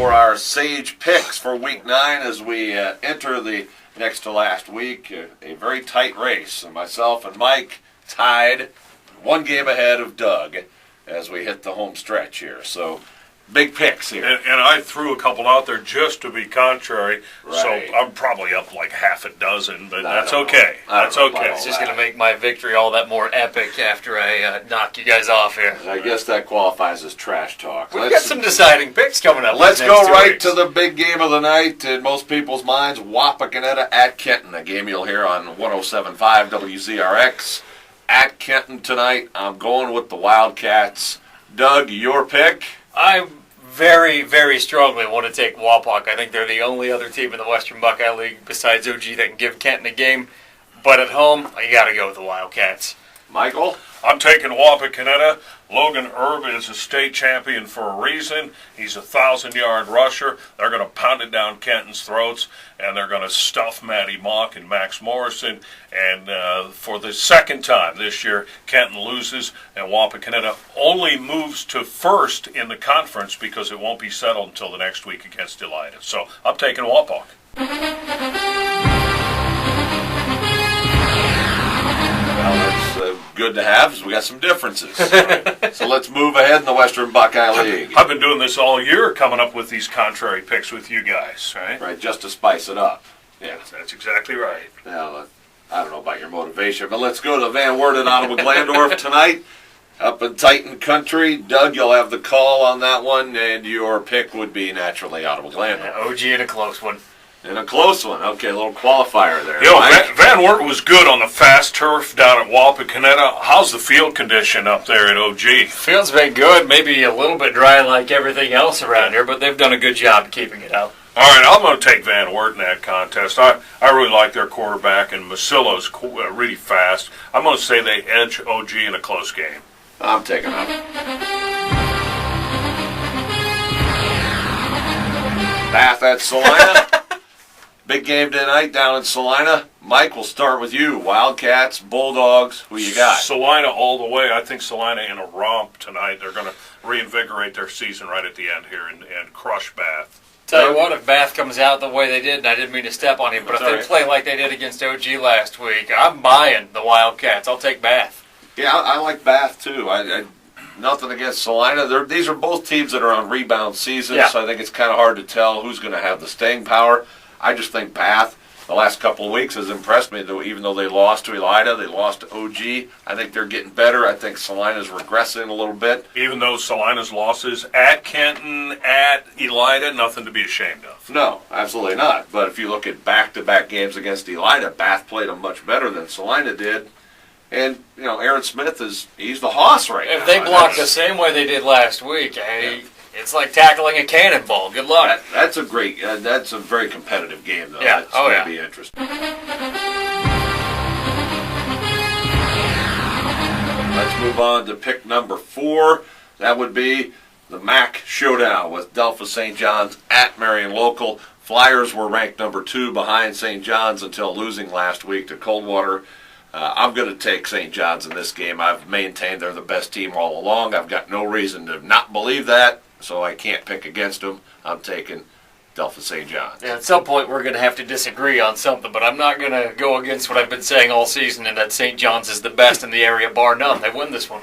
for our Sage picks for Week 9 as we enter the next to last week. A very tight race. And myself and Mike tied one game ahead of Doug as we hit the home stretch here. So, big picks here. And I threw a couple out there just to be contrary, Right. so I'm probably up like half a dozen, but that's okay. That's okay. It's just going to make my victory all that more epic after I knock you guys off here. I guess that qualifies as trash talk. We've got some deciding picks coming up. Let's these go next 2 right weeks. to the big game of the night in most people's minds, Wapakoneta at Kenton, a game you'll hear on 107.5 WZRX. At Kenton tonight, I'm going with the Wildcats. Doug, your pick? I very, very strongly want to take Wapak. I think they're the only other team in the Western Buckeye League besides OG that can give Kenton a game. But at home, you got to go with the Wildcats. Michael? I'm taking Wapakoneta. Logan Erb is a state champion for a reason. He's a 1,000-yard rusher. They're going to pound it down Kenton's throats, and they're going to stuff Matty Mock and Max Morrison. And for the second time this year, Kenton loses, and Wapakoneta only moves to first in the conference because it won't be settled until the next week against Elida. So I'm taking Wapak. Well, that's good to have, because we got some differences. So let's move ahead in the Western Buckeye League. I've been doing this all year, coming up with these contrary picks with you guys, right? Right, just to spice it up. Yeah, that's exactly right. Now, I don't know about your motivation, but let's go to Van Wert at Ottawa-Glandorf tonight. Up in Titan Country. Doug, you'll have the call on that one, and your pick would be naturally Ottawa-Glandorf. OG in a close one. In a close one. Okay, a little qualifier there. You know, Mike? Van Wert was good on the fast turf down at Wapakoneta. How's the field condition up there at OG? Field's been good. Maybe a little bit dry like everything else around here, but they've done a good job keeping it out. All right, I'm going to take Van Wert in that contest. I really like their quarterback, and Masilla's really fast. I'm going to say they edge OG in a close game. I'm taking up. Bath at Salina. Big game tonight down in Salina. Mike, we'll start with you. Wildcats, Bulldogs, who you got? Salina all the way. I think Salina in a romp tonight. They're going to reinvigorate their season right at the end here and crush Bath. Tell you what, if Bath comes out the way they did, and I didn't mean to step on him, but if they play like they did against OG last week, I'm buying the Wildcats. I'll take Bath. Yeah, I like Bath too. Nothing against Salina. These are both teams that are on rebound seasons, so I think it's kind of hard to tell who's going to have the staying power. I just think Bath, the last couple of weeks, has impressed me. Though, even though they lost to Elida, they lost to OG. I think they're getting better. I think Salina's regressing a little bit. Even though Salina's losses at Kenton, at Elida, nothing to be ashamed of. No, absolutely not. But if you look at back-to-back games against Elida, Bath played them much better than Salina did. And, you know, Aaron Smith he's the hoss right now. If they block the same way they did last week, it's like tackling a cannonball. Good luck. That's a very competitive game, though. Yeah. That's going to be interesting. Let's move on to pick number 4. That would be the MAC Showdown with Delphos St. John's at Marion Local. Flyers were ranked number 2 behind St. John's until losing last week to Coldwater. I'm going to take St. John's in this game. I've maintained they're the best team all along. I've got no reason to not believe that, so I can't pick against them. I'm taking Delphos St. John's. Yeah, at some point we're going to have to disagree on something, but I'm not going to go against what I've been saying all season, and that St. John's is the best in the area, bar none. They win this one.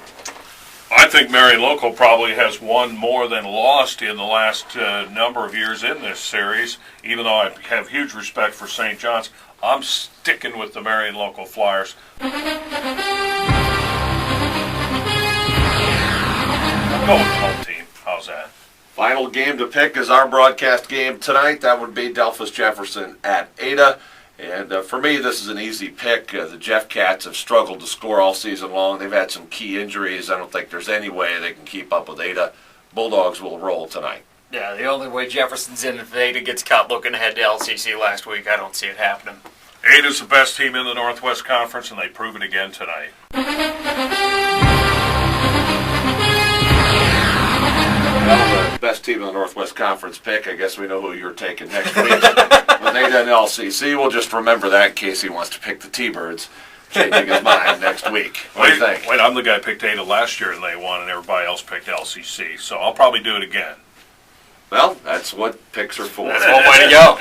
I think Marion Local probably has won more than lost in the last number of years in this series, even though I have huge respect for St. John's. I'm sticking with the Marion Local Flyers. I'll go with the home team. How's that? Final game to pick is our broadcast game tonight. That would be Delphos Jefferson at Ada. And for me, this is an easy pick. The Jeff Cats have struggled to score all season long. They've had some key injuries. I don't think there's any way they can keep up with Ada. Bulldogs will roll tonight. Yeah, the only way Jefferson's in if Ada gets caught looking ahead to LCC last week, I don't see it happening. Ada's the best team in the Northwest Conference, and they prove it again tonight. Well, the best team in the Northwest Conference pick, I guess we know who you're taking next week. With Ada and LCC, we'll just remember that in case he wants to pick the T-Birds, changing his mind next week. What do you think? Wait, I'm the guy who picked Ada last year, and they won, and everybody else picked LCC, so I'll probably do it again. Well, that's what picks are for. That's one way to go.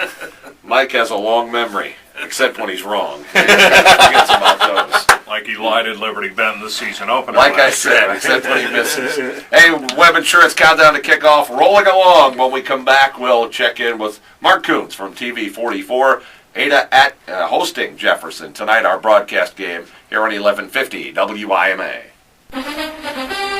Mike has a long memory, except when he's wrong. He forgets about those. Like he lied at Liberty Bend the season opener. Like I said, except when he misses. Hey, Web Insurance Countdown to Kickoff rolling along. When we come back, we'll check in with Mark Coons from TV 44. Ada at hosting Jefferson tonight, our broadcast game here on 1150 WIMA.